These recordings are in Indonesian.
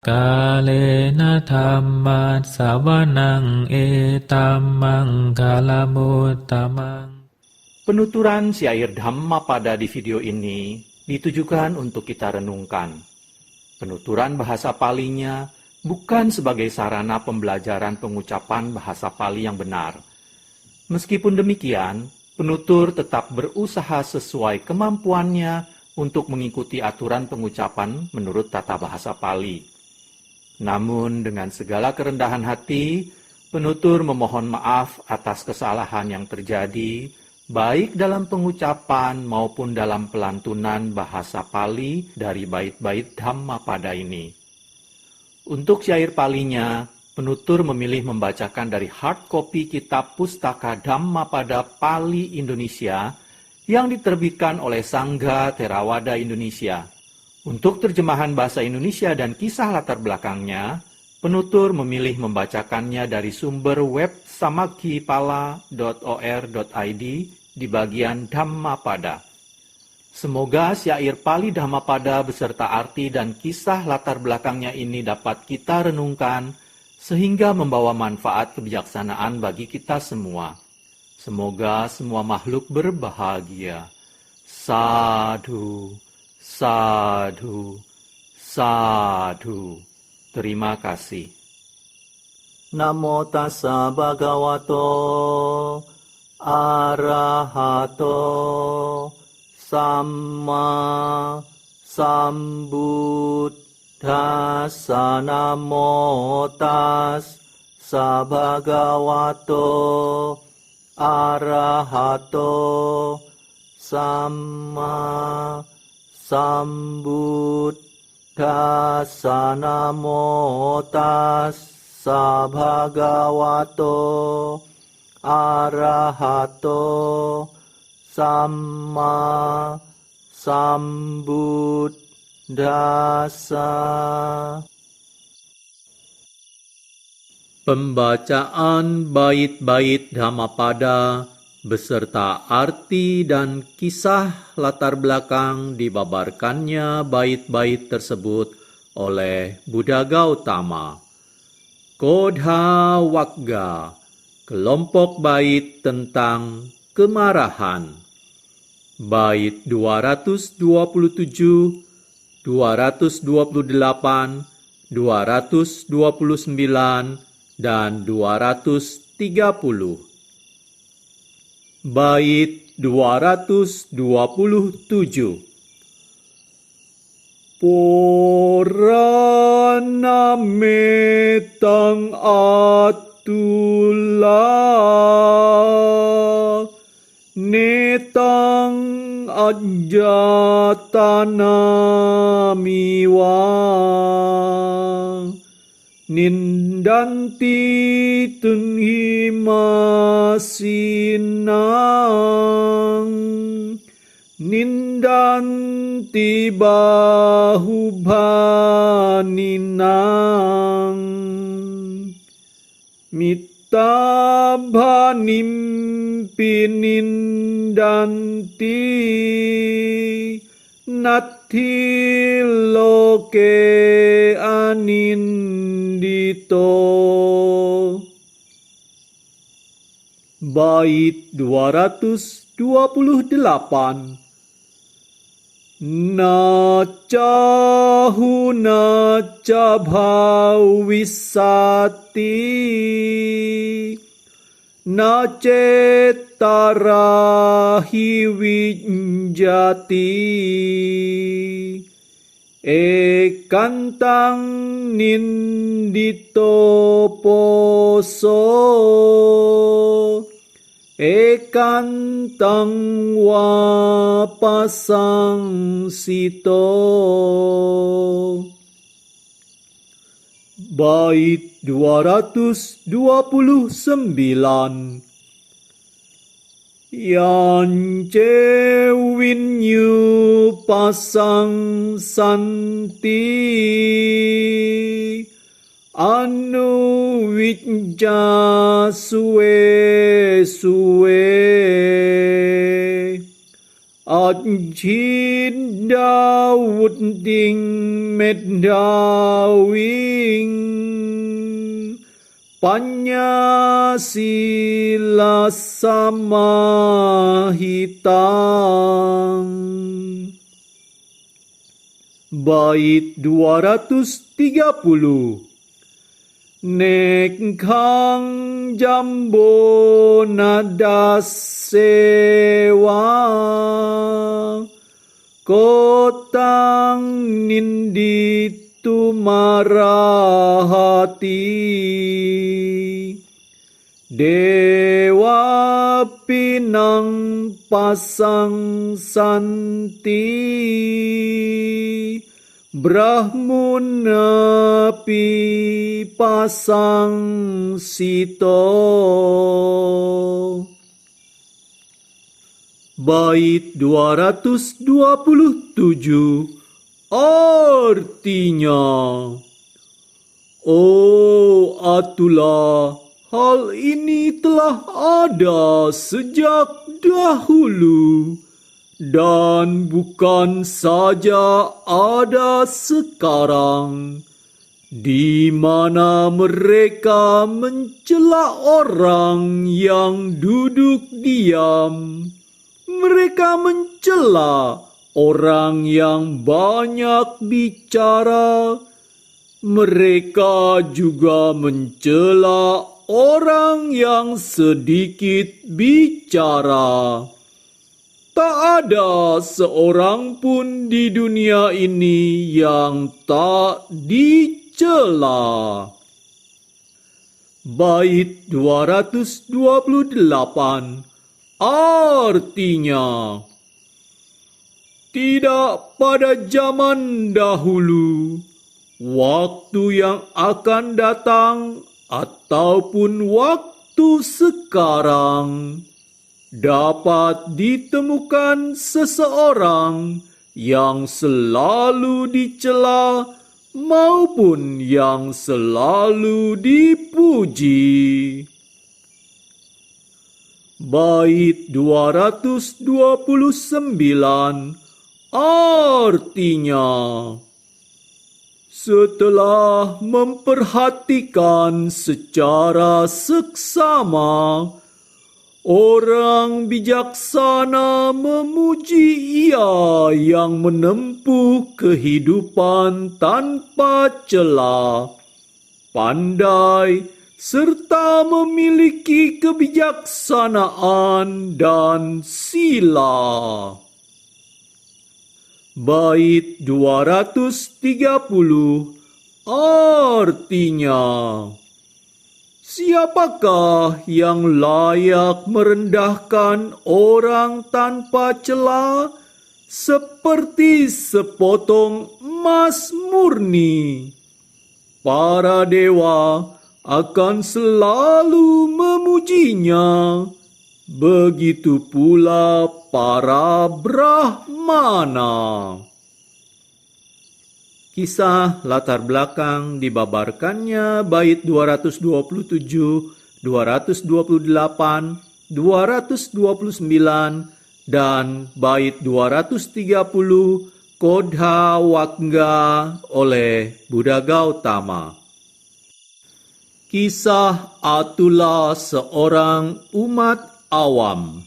กาเลนะธัมมัสสวนังเอตัมมังคาลมุตตมัง Penuturan syair Dhammapada di video ini ditujukan untuk kita renungkan. Penuturan bahasa Palinya bukan sebagai sarana pembelajaran pengucapan bahasa Pali yang benar. Meskipun demikian, penutur tetap berusaha sesuai kemampuannya untuk mengikuti aturan pengucapan menurut tata bahasa Pali. Namun dengan segala kerendahan hati, penutur memohon maaf atas kesalahan yang terjadi, baik dalam pengucapan maupun dalam pelantunan bahasa Pali dari bait-bait Dhammapada ini. Untuk syair Palinya, penutur memilih membacakan dari hard copy kitab Pustaka Dhammapada Pali Indonesia yang diterbitkan oleh Sangga Theravada Indonesia. Untuk terjemahan bahasa Indonesia dan kisah latar belakangnya, penutur memilih membacakannya dari sumber web samakkipala.or.id di bagian Dhammapada. Semoga syair Pali Dhammapada beserta arti dan kisah latar belakangnya ini dapat kita renungkan sehingga membawa manfaat kebijaksanaan bagi kita semua. Semoga semua makhluk berbahagia. Sadhu, sadhu, sadhu. Terima kasih. Namo tassa bhagavato arahato samma sambuddhassa. Namo tassa bhagavato arahato samma sambuddhassa. Namo tassa bhagavato arahato samma sambuddhassa. Pembacaan bait-bait Dhammapada beserta arti dan kisah latar belakang dibabarkannya bait-bait tersebut oleh Buddha Gautama. Kodha Wagga, kelompok bait tentang kemarahan. Bait 227, 228, 229, dan 230. Bait 227. Porana metang atula netang ajatana miwa nindanti tunhimasinang nindanti bahubaninang mitabhanim pinindanti natti loke anindito. Bait 228. Nachahuna cabhawisati nacetarahi winjati ekantang nindito poso ekantang wapasang sito. Bait 229. Yance winyu pasang santi anu wijja suwe Ajin Dawud ding met dawing Panya sila sama hitang. Bait 230. Nek kang jambo nada sewa kotang nindi tumarahati Dewa pinang pasang santi Brahmuna pi pasang sito. Bait 227 artinya, Oh Atula, hal ini telah ada sejak dahulu. Dan bukan saja ada sekarang, di mana mereka mencela orang yang duduk diam. Mereka mencela orang yang banyak bicara. Mereka juga mencela orang yang sedikit bicara. Tak ada seorang pun di dunia ini yang tak dicela. Bait 228 artinya, tidak pada zaman dahulu, waktu yang akan datang, ataupun waktu sekarang, dapat ditemukan seseorang yang selalu dicela maupun yang selalu dipuji. Bait 229 artinya, setelah memperhatikan secara seksama, orang bijaksana memuji ia yang menempuh kehidupan tanpa cela, pandai, serta memiliki kebijaksanaan dan sila. Bait 230 artinya, siapakah yang layak merendahkan orang tanpa cela seperti sepotong emas murni? Para dewa akan selalu memujinya, begitu pula para Brahmana. Kisah latar belakang dibabarkannya bait 227, 228, 229, dan bait 230 Kodha Wakga oleh Buddha Gautama. Kisah Atula, seorang umat awam.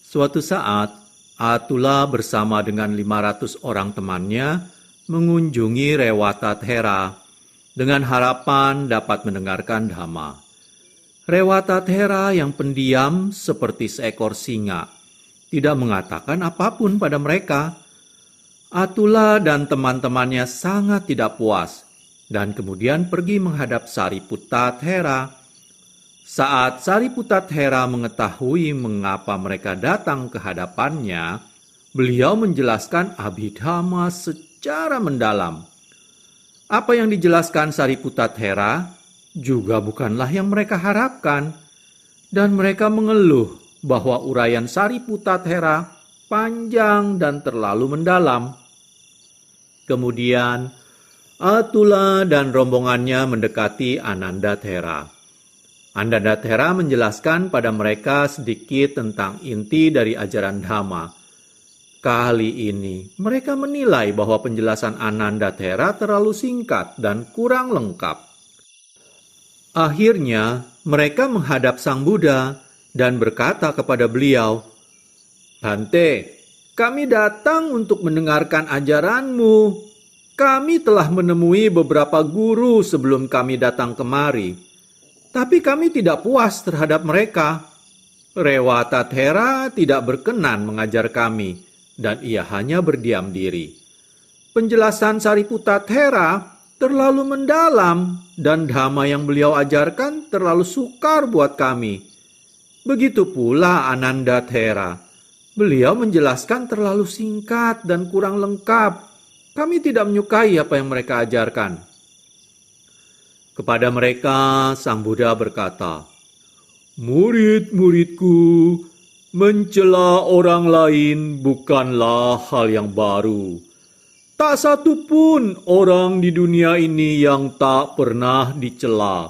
Suatu saat, Atula bersama dengan 500 orang temannya mengunjungi Rewatathera dengan harapan dapat mendengarkan Dhamma. Rewatathera yang pendiam seperti seekor singa tidak mengatakan apapun pada mereka. Atula dan teman-temannya sangat tidak puas dan kemudian pergi menghadap Sariputta-thera. Saat Sariputta-thera mengetahui mengapa mereka datang ke hadapannya, beliau menjelaskan Abhidhamma secara mendalam. Apa yang dijelaskan Sariputta-thera juga bukanlah yang mereka harapkan, dan mereka mengeluh bahwa uraian Sariputta-thera panjang dan terlalu mendalam. Kemudian Atula dan rombongannya mendekati Ananda-thera. Ananda-thera menjelaskan pada mereka sedikit tentang inti dari ajaran Dhamma, Kali ini mereka menilai bahwa penjelasan Anandathera terlalu singkat dan kurang lengkap. Akhirnya mereka menghadap Sang Buddha dan berkata kepada beliau, "Bhante, kami datang untuk mendengarkan ajaranmu. Kami telah menemui beberapa guru sebelum kami datang kemari, tapi kami tidak puas terhadap mereka. Rewatathera tidak berkenan mengajar kami, dan ia hanya berdiam diri. Penjelasan Sariputathera terlalu mendalam, dan dhamma yang beliau ajarkan terlalu sukar buat kami. Begitu pula Anandathera. Beliau menjelaskan terlalu singkat dan kurang lengkap. Kami tidak menyukai apa yang mereka ajarkan." Kepada mereka, Sang Buddha berkata, "Murid-muridku, mencela orang lain bukanlah hal yang baru. Tak satu pun orang di dunia ini yang tak pernah dicela.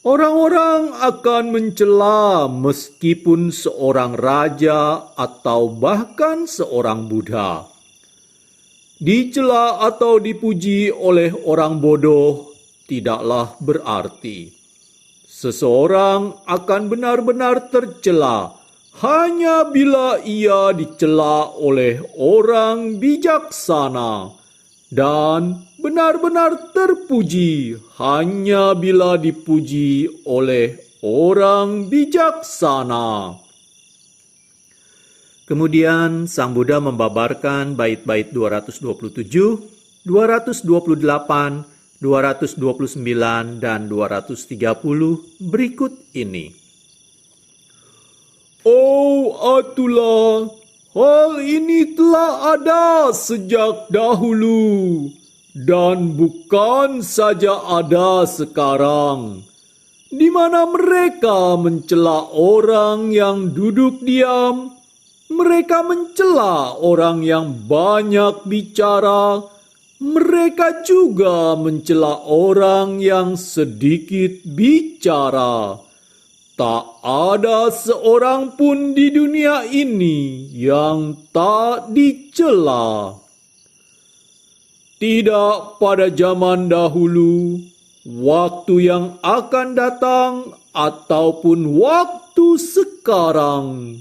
Orang-orang akan mencela meskipun seorang raja atau bahkan seorang Buddha. Dicela atau dipuji oleh orang bodoh tidaklah berarti. Seseorang akan benar-benar tercela hanya bila ia dicela oleh orang bijaksana, dan benar-benar terpuji hanya bila dipuji oleh orang bijaksana." Kemudian Sang Buddha membabarkan bait-bait 227, 228, 229, dan 230 berikut ini. "Oh Atula, hal ini telah ada sejak dahulu, dan bukan saja ada sekarang, di mana mereka mencela orang yang duduk diam, mereka mencela orang yang banyak bicara, mereka juga mencela orang yang sedikit bicara. Tak ada seorang pun di dunia ini yang tak dicela. Tidak pada zaman dahulu, waktu yang akan datang, ataupun waktu sekarang,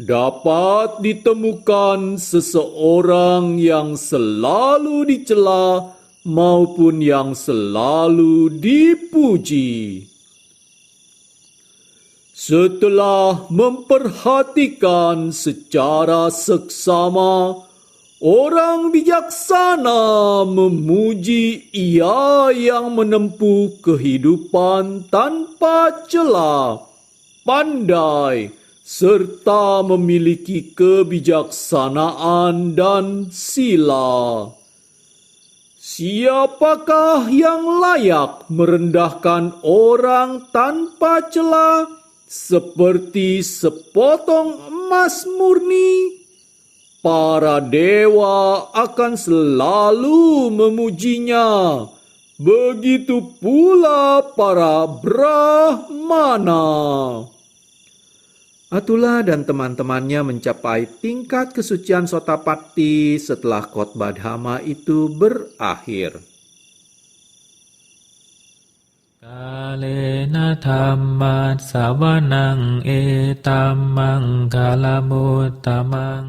dapat ditemukan seseorang yang selalu dicela maupun yang selalu dipuji. Setelah memperhatikan secara seksama, orang bijaksana memuji ia yang menempuh kehidupan tanpa cela, pandai, serta memiliki kebijaksanaan dan sila. Siapakah yang layak merendahkan orang tanpa cela seperti sepotong emas murni? Para dewa akan selalu memujinya. Begitu pula para brahmana." Atula dan teman-temannya mencapai tingkat kesucian Sotapatti setelah khotbah dhamma itu berakhir. Kalena dhamma sawanaংเอตัมมังคาลมุตตมัง